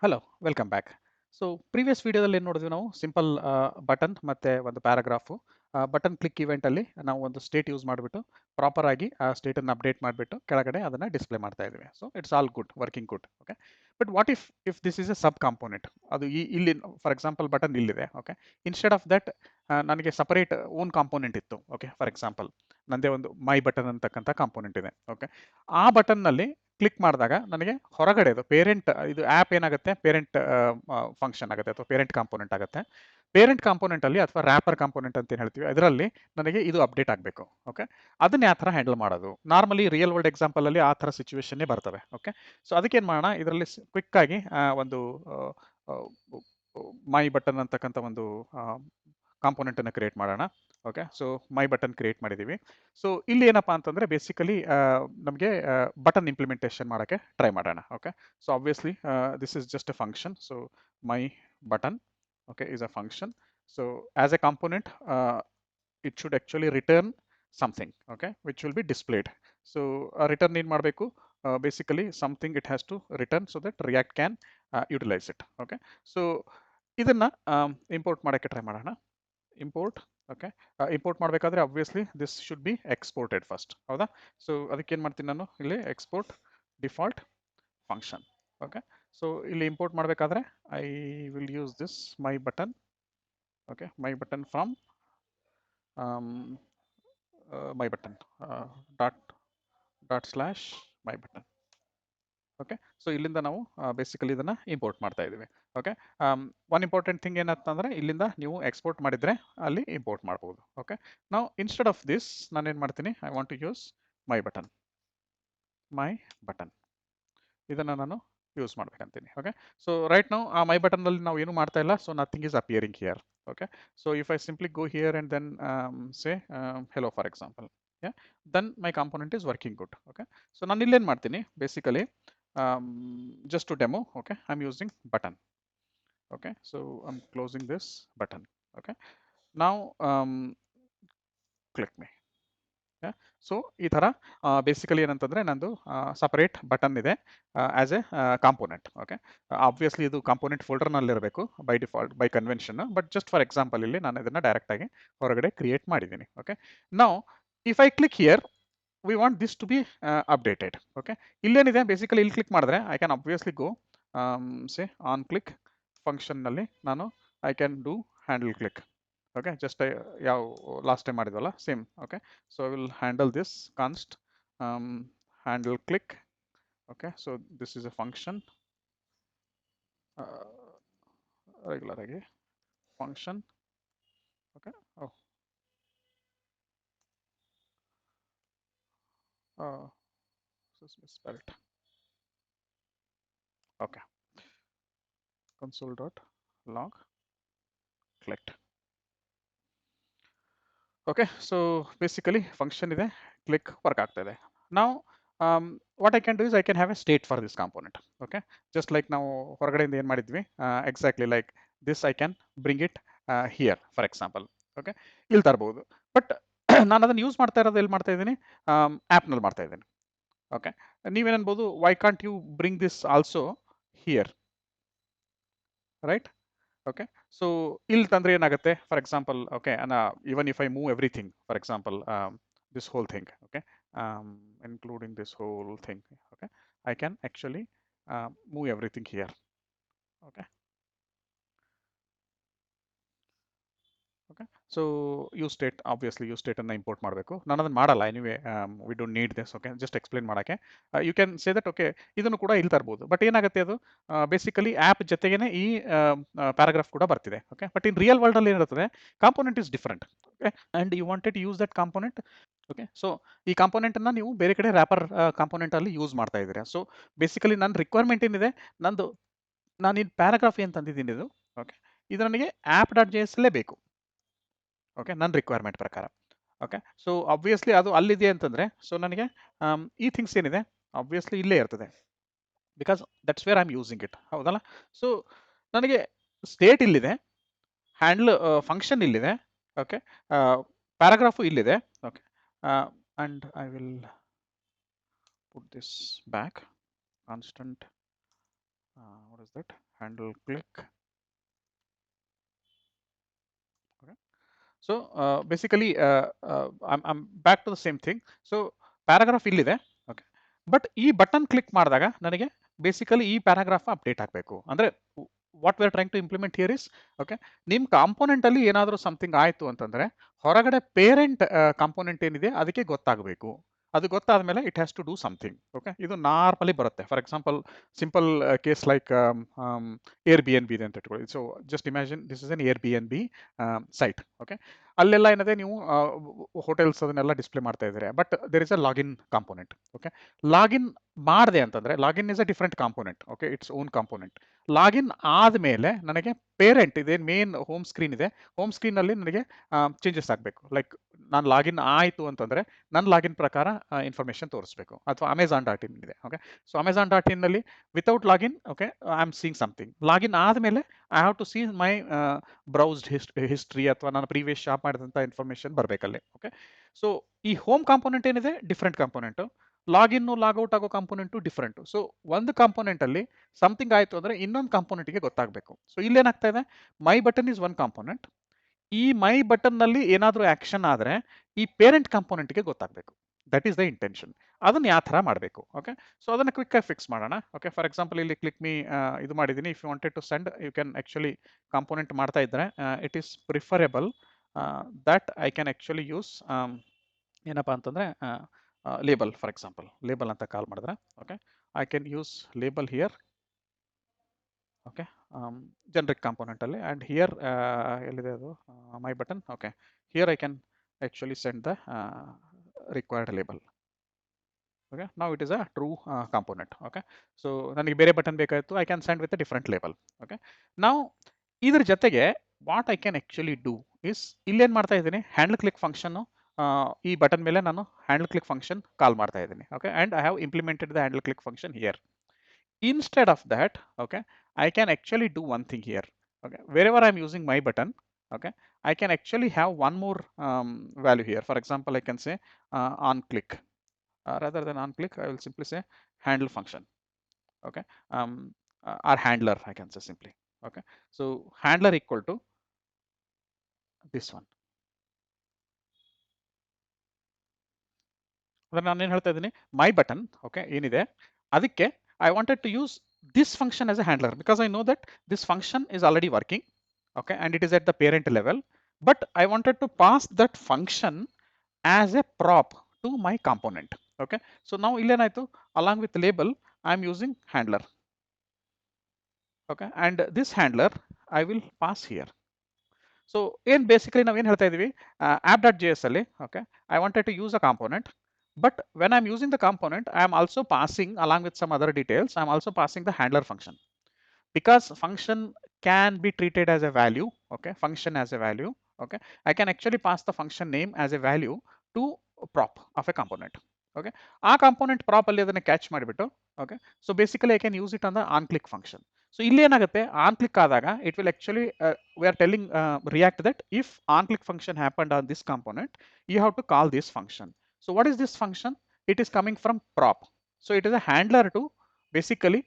Hello, welcome back. So previous ವಿಡಿಯೋದಲ್ಲಿ ಏನು ನೋಡಿದ್ವಿ ನಾವು ಸಿಂಪಲ್ ಬಟನ್ ಮತ್ತೆ ಒಂದು ಪ್ಯಾರಾಗ್ರಾಫು ಬಟನ್ ಕ್ಲಿಕ್ ಇವೆಂಟಲ್ಲಿ ನಾವು ಒಂದು ಸ್ಟೇಟ್ ಯೂಸ್ ಮಾಡಿಬಿಟ್ಟು ಪ್ರಾಪರ್ ಆಗಿ ಆ ಸ್ಟೇಟನ್ನು ಅಪ್ಡೇಟ್ ಮಾಡಿಬಿಟ್ಟು ಕೆಳಗಡೆ ಅದನ್ನು ಡಿಸ್ಪ್ಲೇ ಮಾಡ್ತಾ ಇದ್ವಿ. So it's all good, working good. Okay, but what if this is A sub component, ಅದು ಇಲ್ಲಿ ಫಾರ್ ಎಕ್ಸಾಂಪಲ್ ಬಟನ್ ಇಲ್ಲಿದೆ. ಓಕೆ, ಇನ್ಸ್ಟೆಡ್ ಆಫ್ ದಟ್ ನನಗೆ ಸಪರೇಟ್ ಓನ್ ಕಾಂಪೋನೆಂಟ್ ಇತ್ತು. ಓಕೆ, ಫಾರ್ ಎಕ್ಸಾಂಪಲ್ ನಂದೇ ಒಂದು ಮೈ ಬಟನ್ ಅಂತಕ್ಕಂಥ ಕಾಂಪೋನೆಂಟ್ ಇದೆ. ಓಕೆ, ಆ ಬಟನ್ನಲ್ಲಿ ಕ್ಲಿಕ್ ಮಾಡಿದಾಗ ನನಗೆ ಹೊರಗಡೆ ಪೇರೆಂಟ್ ಇದು ಆ್ಯಪ್ ಏನಾಗುತ್ತೆ, ಪೇರೆಂಟ್ ಫಂಕ್ಷನ್ ಆಗುತ್ತೆ ಅಥವಾ ಪೇರೆಂಟ್ ಕಾಂಪೋನೆಂಟ್ ಆಗುತ್ತೆ. ಪೇರೆಂಟ್ ಕಾಂಪೋನೆಂಟ್ ಅಲ್ಲಿ ಅಥವಾ ರ್ಯಾಪರ್ ಕಾಂಪೋನೆಂಟ್ ಅಂತ ಏನು ಹೇಳ್ತೀವಿ, ಅದರಲ್ಲಿ ನನಗೆ ಇದು ಅಪ್ಡೇಟ್ ಆಗಬೇಕು. ಓಕೆ, ಅದನ್ನ ಯಾವ ಥರ ಹ್ಯಾಂಡಲ್ ಮಾಡೋದು? ನಾರ್ಮಲಿ ರಿಯಲ್ ವರ್ಲ್ಡ್ ಎಕ್ಸಾಂಪಲ್ ಅಲ್ಲಿ ಆ ಥರ ಸಿಚುವೇಶನ್ನೇ ಬರ್ತವೆ. ಓಕೆ, ಸೊ ಅದಕ್ಕೆ ಏನು ಮಾಡೋಣ, ಇದರಲ್ಲಿ ಕ್ವಿಕ್ ಆಗಿ ಒಂದು ಮೈ ಬಟನ್ ಅಂತಕ್ಕಂಥ ಒಂದು ಕಾಂಪೋನೆಂಟ್ ಅನ್ನು ಕ್ರಿಯೇಟ್ ಮಾಡೋಣ. Okay, so my button create ಮಾಡಿದೀವಿ. ಸೊ ಇಲ್ಲಿ ಏನಪ್ಪಾ ಅಂತಂದ್ರೆ ಬೇಸಿಕಲಿ ನಮಗೆ ಬಟನ್ ಇಂಪ್ಲಿಮೆಂಟೇಷನ್ ಮಾಡೋಕ್ಕೆ ಟ್ರೈ ಮಾಡೋಣ. Okay, so obviously this is just A function. So my button okay is a function. So as a component it should actually return something, okay, which will be displayed. So return in ಮಾಡಬೇಕು, basically something it has to return so that React can utilize it. Okay, so ಇದನ್ನ import ಮಾಡೋಕ್ಕೆ try ಮಾಡೋಣ. Import. Okay, import ಮಾಡಬೇಕಾದ್ರೆ obviously this should be exported first, ಹೌದಾ? So ಅದಕ್ಕೆ ಏನು ಮಾಡ್ತೀನಿ ನಾನು, ಇಲ್ಲಿ export default function. Okay, so ಇಲ್ಲಿ ಇಂಪೋರ್ಟ್ ಮಾಡಬೇಕಾದ್ರೆ I will use this my button. Okay, my button from my button dot slash my button. Okay, so ಇಲ್ಲಿಂದ ನಾವು ಬೇಸಿಕಲಿ ಇದನ್ನ ಇಂಪೋರ್ಟ್ ಮಾಡ್ತಾ ಇದ್ದೀವಿ. ಓಕೆ, ಒನ್ ಇಂಪಾರ್ಟೆಂಟ್ ಥಿಂಗ್ ಏನಂತಂದ್ರೆ ಇಲ್ಲಿಂದ ನೀವು ಎಕ್ಸ್ಪೋರ್ಟ್ ಮಾಡಿದ್ರೆ ಅಲ್ಲಿ ಇಂಪೋರ್ಟ್ ಮಾಡ್ಬೋದು. ಓಕೆ, ನಾವು ಇನ್ಸ್ಟೆಡ್ ಆಫ್ ದಿಸ್ ನಾನು ಏನು ಮಾಡ್ತೀನಿ, I want to use my button. ಇದನ್ನ ನಾನು ಯೂಸ್ ಮಾಡ್ಬೇಕಂತೀನಿ. ಓಕೆ, ಸೊ ರೈಟ್ ನಾವು ಆ ಮೈ ಬಟನ್ ಅಲ್ಲಿ ನಾವು ಏನು ಮಾಡ್ತಾ ಇಲ್ಲ. So nothing is appearing here. Okay, so if I simply go here and then say hello for example, then my component is working good. Okay, so ನಾನು ಇಲ್ಲೇನು ಮಾಡ್ತೀನಿ, basically just to demo. Okay, I'm using button. Okay, so I'm closing this button. Okay, now click me. So ಈ ಥರ basically ಏನಂತಂದರೆ ನಂದು separate button ಇದೆ as a component. Okay, obviously ಇದು component ಫೋಲ್ಡರ್ನಲ್ಲಿರಬೇಕು by default, by convention. But just for example ಇಲ್ಲಿ ನಾನು ಇದನ್ನು ಡೈರೆಕ್ಟಾಗಿ ಹೊರಗಡೆ ಕ್ರಿಯೇಟ್ ಮಾಡಿದ್ದೀನಿ. ಓಕೆ, ನಾವು if I click here we want this to be updated. Okay, ಇಲ್ಲೇನಿದೆ ಬೇಸಿಕಲಿ ಇಲ್ಲಿ ಕ್ಲಿಕ್ ಮಾಡಿದ್ರೆ I can obviously go say on click ಫಂಕ್ಷನ್ನಲ್ಲಿ ನಾನು I can do handle click. Okay, just ಯಾವ last time ಮಾಡಿದ್ವಲ್ಲ same. Okay, so I will handle this const handle click. Okay, so this is a function, regular ಆಗಿ function. Okay, oh this is spell it. Okay, console.log clicked. Okay, so basically function ಇದೆ, click work ಆಗ್ತಾ ಇದೆ. ನಾವು what I can do is I can have A state for this component. Okay, just like ನಾವು ಹೊರಗಡೆಯಿಂದ ಏನು ಮಾಡಿದ್ವಿ, exactly like this I can bring it here for ಎಕ್ಸಾಂಪಲ್. Okay, ಇಲ್ಲಿ ತರ್ಬೋದು. ಬಟ್ ನಾನು ಅದನ್ನು ಯೂಸ್ ಮಾಡ್ತಾ ಇರೋದು ಎಲ್ಲಿ ಮಾಡ್ತಾ ಇದ್ದೀನಿ, ಆ್ಯಪ್ನಲ್ಲಿ ಮಾಡ್ತಾ ಇದ್ದೀನಿ. ಓಕೆ, ನೀವೇನನ್ಬೋದು, why can't you bring this also here, right? Okay, so ಇಲ್ಲಿ ತಂದ್ರೆ ಏನಾಗುತ್ತೆ, ಫಾರ್ ಎಕ್ಸಾಂಪಲ್ okay, even if I move everything, for example this whole thing, okay, including this whole thing, okay, I can actually move everything here. Okay, okay, so use state, obviously use state ಅನ್ನ import ಮಾಡಬೇಕು. ನಾನು ಅದನ್ನ ಮಾಡಲ್ಲ, anyway we don't need this. Okay, just explain ಮಾಡೋಕ್ಕೆ you can say that. Okay, ಇದನ್ನು ಕೂಡ ಇಲ್ಲಿ ತರ್ಬೋದು. ಬಟ್ ಏನಾಗುತ್ತೆ, ಅದು ಬೇಸಿಕಲಿ ಆ್ಯಪ್ ಜೊತೆಗೇನೆ ಈ ಪ್ಯಾರಾಗ್ರಾಫ್ ಕೂಡ ಬರ್ತಿದೆ. Okay, but in real world ಅಲ್ಲಿ ಏನಿರ್ತದೆ, component is different. Okay, and you wanted use that component. Okay, so ಈ ಕಾಂಪೋನೆಂಟ್ ಅನ್ನ ನೀವು ಬೇರೆ ಕಡೆ ರ್ಯಾಪರ್ ಕಾಂಪೋನೆಂಟ್ ಅಲ್ಲಿ ಯೂಸ್ ಮಾಡ್ತಾ ಇದ್ದೀರಾ. ಸೊ ಬೇಸಿಕಲಿ ನನ್ನ ರಿಕ್ವೈರ್ಮೆಂಟ್ ಏನಿದೆ, ನಾನು ಈ ಪ್ಯಾರಾಗ್ರಾಫ್ ಏನು ತಂದಿದ್ದೀನಿ ಇದು, ಓಕೆ, ಇದು ನನಗೆ ಆ್ಯಪ್ ಡಾಟ್ ಜೆ ಎಸ್ ಅಲ್ಲೇ ಬೇಕು. ಓಕೆ, ನನ್ನ ರಿಕ್ವೈರ್ಮೆಂಟ್ ಪ್ರಕಾರ. ಓಕೆ, ಸೊ ಆಬ್ವಿಯಸ್ಲಿ ಅದು ಅಲ್ಲಿದೆ ಅಂತಂದರೆ, ಸೊ ನನಗೆ ಈ ಥಿಂಗ್ಸ್ ಏನಿದೆ ಆಬ್ವಿಯಸ್ಲಿ ಇಲ್ಲೇ ಇರ್ತದೆ, because that's where I am using it, ಹೌದಲ್ಲ? ಸೊ ನನಗೆ ಸ್ಟೇಟ್ ಇಲ್ಲಿದೆ, ಹ್ಯಾಂಡಲ್ ಫಂಕ್ಷನ್ ಇಲ್ಲಿದೆ. ಓಕೆ, ಪ್ಯಾರಾಗ್ರಾಫು ಇಲ್ಲಿದೆ. Okay, and I will put this back constant, what is that, handle click. Okay. So basically I'm back to the same thing. So paragraph ಇಲ್ಲಿದೆ. Okay, but ಈ button click ಮಾಡಿದಾಗ ನನಗೆ basically ಈ paragraph update ಆಗಬೇಕು. ಅಂದ್ರೆ what we are trying to implement here is, okay, ನಿಮ್ಮ component ಅಲ್ಲಿ ಏನಾದರೂ ಸಮಥಿಂಗ್ ಆಯಿತು ಅಂತಂದ್ರೆ ಹೊರಗಡೆ ಪೇರೆಂಟ್ ಕಾಂಪೋನೆಂಟ್ ಏನಿದೆ ಅದಕ್ಕೆ ಗೊತ್ತಾಗಬೇಕು. ಅದು ಗೊತ್ತಾದ ಮೇಲೆ it has to do something. Okay, ಇದು ನಾರ್ಮಲಿ ಬರುತ್ತೆ. For example simple case like Airbnb ಇದೆ ಅಂತ ಇಟ್ಕೊಳ್ಳಿ. So just imagine this is an Airbnb site. Okay, ಅಲ್ಲೆಲ್ಲ ಏನಿದೆ ನೀವು ಹೋಟೆಲ್ಸ್ ಅದನ್ನೆಲ್ಲ ಡಿಸ್ಪ್ಲೇ ಮಾಡ್ತಾ ಇದ್ದೀರಾ, but there is a login component. Okay, login ಮಾಡಿದೆ ಅಂತಂದ್ರೆ login is a different component. Okay, it's own component. Login ಆದಮೇಲೆ ನನಗೆ ಪೇರೆಂಟ್ ಇದೇನು ಮೇನ್ ಹೋಮ್ ಸ್ಕ್ರೀನ್ ಇದೆ, ಹೋಮ್ ಸ್ಕ್ರೀನ್ ಅಲ್ಲಿ ನನಗೆ ಚೇಂಜಸ್ ಆಗಬೇಕು. ಲೈಕ್ ನಾನು ಲಾಗಿನ್ ಆಯಿತು ಅಂತಂದ್ರೆ ನನ್ನ ಲಾಗಿನ್ ಪ್ರಕಾರ ಇನ್ಫಾರ್ಮೇಶನ್ ತೋರಿಸಬೇಕು. ಅಥವಾ ಅಮೆಝಾನ್ ಡಾಟ್ ಇನ್ ಇದೆ. Okay, so Amazon dot in ನಲ್ಲಿ without login, okay, I am seeing something. Login ಆದಮೇಲೆ I have to see my browsed history ಅಥವಾ ನಾನು ಪ್ರೀವಿಯಸ್ ಶಾಪ್ ಮಾಡಿದಂಥ ಇನ್ಫಾರ್ಮೇಶನ್ ಬರಬೇಕಲ್ಲಿ. ಓಕೆ, ಸೊ ಈ ಹೋಮ್ ಕಾಂಪೋನೆಂಟ್ ಏನಿದೆ ಡಿಫ್ರೆಂಟ್ ಕಾಂಪೋನೆಂಟು, ಲಾಗಿನ್ ಲಾಗೌಟ್ ಆಗೋ component different. So ಒಂದು ಕಾಂಪೋನೆಂಟ್ ಅಲ್ಲಿ ಸಮಥಿಂಗ್ ಆಯಿತು ಅಂದ್ರೆ ಇನ್ನೊಂದು ಕಾಂಪೋನೆಂಟ್ಗೆ ಗೊತ್ತಾಗಬೇಕು. ಸೊ ಇಲ್ಲೇನಾಗ್ತಾ ಇದೆ, my button is one component. ಈ ಮೈ ಬಟನ್ ನಲ್ಲಿ ಏನಾದರೂ ಆಕ್ಷನ್ ಆದರೆ ಈ ಪೇರೆಂಟ್ ಕಾಂಪೋನೆಂಟ್ಗೆ ಗೊತ್ತಾಗಬೇಕು. That is the intention. ಅದನ್ನ ಯಾವ ಥರ ಮಾಡಬೇಕು. ಓಕೆ, ಸೊ ಅದನ್ನು ಕ್ವಿಕ್ ಆಗಿ ಫಿಕ್ಸ್ ಮಾಡೋಣ. ಓಕೆ, ಫಾರ್ ಎಕ್ಸಾಂಪಲ್ ಇಲ್ಲಿ ಕ್ಲಿಕ್ ಮೀ ಇದು ಮಾಡಿದ್ದೀನಿ. If you wanted to send you can actually component ಮಾಡ್ತಾ ಇದ್ರೆ it is preferable that I can actually use ಏನಪ್ಪ ಅಂತಂದ್ರೆ ಲೇಬಲ್. ಫಾರ್ ಎಕ್ಸಾಂಪಲ್ ಲೇಬಲ್ ಅಂತ ಕಾಲ್ ಮಾಡಿದ್ರೆ, okay, I can use label here. Okay, generic component ಅಲ್ಲಿ, and here ಎಲ್ಲಿದೆ ಅದು ಮೈ button. Okay, here I can actually send the required label. Okay, now it is a true component. Okay, so ನನಗೆ ಬೇರೆ button ಬೇಕಾಯಿತು, I can send with a different label. Okay, ನಾವು ಇದ್ರ ಜೊತೆಗೆ what I can actually do is, ಇಲ್ಲೇನು ಮಾಡ್ತಾ ಇದ್ದೀನಿ, handle click function. ಈ ಬಟನ್ ಮೇಲೆ ನಾನು ಹ್ಯಾಂಡಲ್ ಕ್ಲಿಕ್ ಫಂಕ್ಷನ್ ಕಾಲ್ ಮಾಡ್ತಾ ಇದ್ದೀನಿ. Okay, and I have implemented the handle click function here. Instead of that, okay, I can actually do one thing here. Okay, wherever I'm using my button, okay, I can actually have one more value here. For example, I can say on click. Rather than on click, I will simply say handle function. Okay, or handler, I can say simply. Okay, so handler equal to this one. ಅದನ್ನ ನಾನು ಏನು ಹೇಳ್ತಾ ಇದ್ದೀನಿ, ಮೈ button, okay, ಏನಿದೆ ಅದಕ್ಕೆ I wanted to use this function as a handler because I know that this function is already working, okay, and it is at the parent level, but I wanted to pass that function as a prop to my component. Okay, so now illenaitu, along with label I am using handler. Okay, and this handler I will pass here. So in basically now ಏನು ಹೇಳ್ತಾ ಇದೀವಿ, app.js ಅಲ್ಲಿ, okay, I wanted to use a component, but when I'm using the component I am also passing, along with some other details, I'm also passing the handler function. Because function can be treated as a value, okay, function as a value, okay, I can actually pass the function name as a value to prop of a component. Okay, ಆ component prop ಅಲ್ಲಿ ಅದನ್ನ catch ಮಾಡಿಬಿಟ್ಟು, okay, so basically I can use it on the on click function. So ಇಲ್ಲಿ ಏನಾಗುತ್ತೆ, on click ಆದಾಗ it will actually we are telling React that if on click function happened on this component, you have to call this function. So what is this function? It is coming from prop. So it is a handler to basically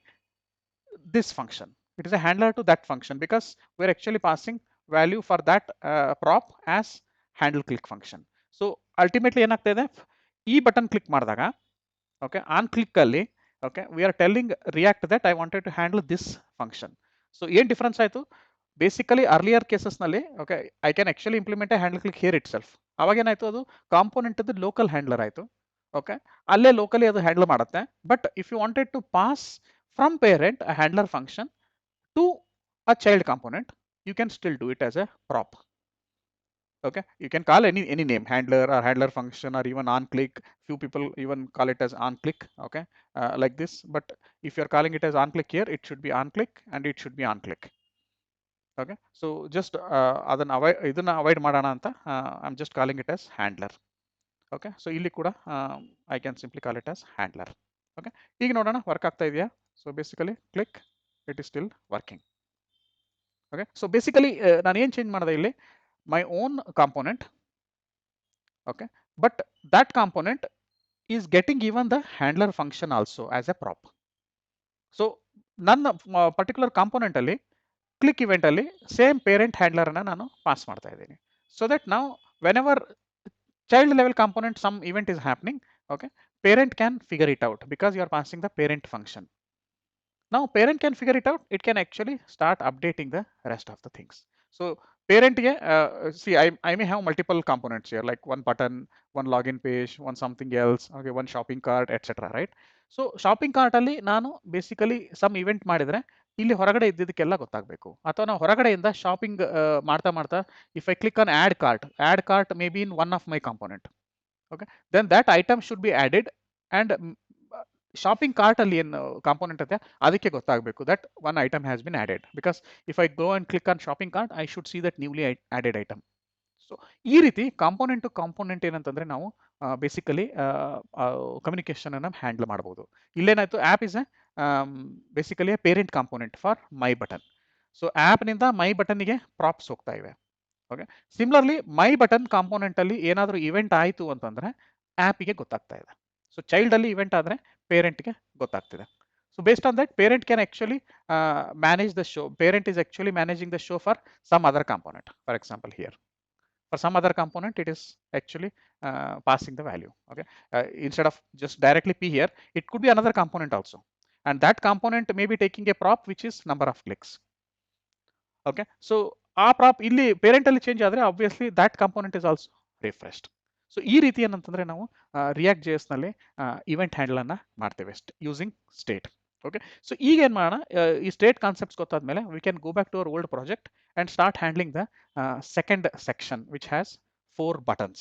this function. It is a handler to that function because we're actually passing value for that prop as handle click function. So ultimately ಏನಾಗ್ತಾ ಇದೆ, ಈ button click ಮಾಡಿದಾಗ, okay, on click ಅಲ್ಲಿ, okay, we are telling React that I wanted to handle this function. So ಏನು difference ಆಯಿತು, basically earlier ಕೇಸಸ್ನಲ್ಲಿ, okay, I can actually implement a handle click here itself. ಅವಾಗ ಏನಾಯಿತು, ಅದು component ಅದು local handler ಆಯಿತು. Okay, ಅಲ್ಲೇ ಲೋಕಲಿ ಅದು ಹ್ಯಾಂಡಲ್ ಮಾಡುತ್ತೆ. But if you wanted to pass from parent a handler function to a child component, you can still do it as a prop. Okay, you can call any name, handler or handler function, or even on click. Few people even call it as on click. Okay, like this. But if you are calling it as on click here, it should be on click and it should be on click. Okay, so just ಇದನ್ನ avoid ಮಾಡೋಣ ಅಂತ I'm just calling it as handler. Okay, so ಇಲ್ಲಿ ಕೂಡ I can simply call it as handler. Okay, ಈಗ ನೋಡೋಣ work ಆಗ್ತಾ ಇದೆಯಾ. So basically click, it is still working. Okay, so basically ನಾನು ಏನು ಚೇಂಜ್ ಮಾಡಿದೆ ಇಲ್ಲಿ, my own component, okay, but that component is getting even the handler function also as a prop. So ನನ್ನ particular component ಅಲ್ಲಿ click event ಅಲ್ಲಿ same parent handler ಅನ್ನ ನಾನು pass ಮಾಡ್ತಾ ಇದ್ದೀನಿ. ಸೊ ದಟ್ ನಾವು whenever child level component some event is happening, okay, parent can figure it out because you are passing the parent function. Now parent can figure it out, it can actually start updating the rest of the things. So parent see I may have multiple components here, like one button, one login page, one something else, okay, one shopping cart, etc, right? So shopping cart ಅಲ್ಲಿ ನಾನು basically some event ಮಾಡಿದ್ರೆ ಇಲ್ಲಿ ಹೊರಗಡೆ ಇದ್ದಿದ್ದಕ್ಕೆಲ್ಲ ಗೊತ್ತಾಗಬೇಕು, ಅಥವಾ ನಾವು ಹೊರಗಡೆಯಿಂದ shopping ಮಾಡ್ತಾ ಮಾಡ್ತಾ if I click on add cart may be in one of my component, okay, then that item should be added, and shopping cart ಅಲ್ಲಿ ಏನು ಕಾಂಪೋನೆಂಟ್ ಇದೆ ಅದಕ್ಕೆ ಗೊತ್ತಾಗಬೇಕು that one item has been added, because if I go and click on shopping cart I should see that newly added item. So ಈ ರೀತಿ component to component ಏನಂತಂದ್ರೆ ನಾವು basically communication ಅನ್ನ ಹ್ಯಾಂಡಲ್ ಮಾಡಬಹುದು. ಇಲ್ಲೇನಾಯ್ತು, app is basically parent component for my button. So app ನಿಂದ my ಬಟನ್ಗೆ props ಹೋಗ್ತಾ ಇವೆ. Okay, similarly my button component ಅಲ್ಲಿ ಏನಾದರೂ ಇವೆಂಟ್ ಆಯಿತು ಅಂತಂದ್ರೆ ಆ್ಯಪಿಗೆ ಗೊತ್ತಾಗ್ತಾ ಇದೆ. ಸೊ ಚೈಲ್ಡ್ ಅಲ್ಲಿ ಇವೆಂಟ್ ಆದರೆ ಪೇರೆಂಟ್ಗೆ ಗೊತ್ತಾಗ್ತಿದೆ. So based on that parent can actually manage the show. Parent is actually managing the show for some other component. For example, here for some other component it is actually passing the value. Okay, instead of just directly p here, it could be another component also, and that component may be taking a prop which is number of clicks. Okay, so ಆ prop ಇಲ್ಲಿ parent ಅಲ್ಲಿ change ಆದರೆ obviously that component is also refreshed. So ಈ ರೀತಿ ಏನಂತಂದ್ರೆ ನಾವು React J S ನಲ್ಲಿ event handle ಅನ್ನ ಮಾಡ್ತೇವೆ ಯೂಸಿಂಗ್ ಸ್ಟೇಟ್. ಓಕೆ, ಸೊ ಈಗ ಏನ್ ಮಾಡೋಣ, ಈ ಸ್ಟೇಟ್ ಕಾನ್ಸೆಪ್ಟ್ಸ್ ಗೊತ್ತಾದ್ಮೇಲೆ we can go back to our old project and start handling the second section which has 4 buttons.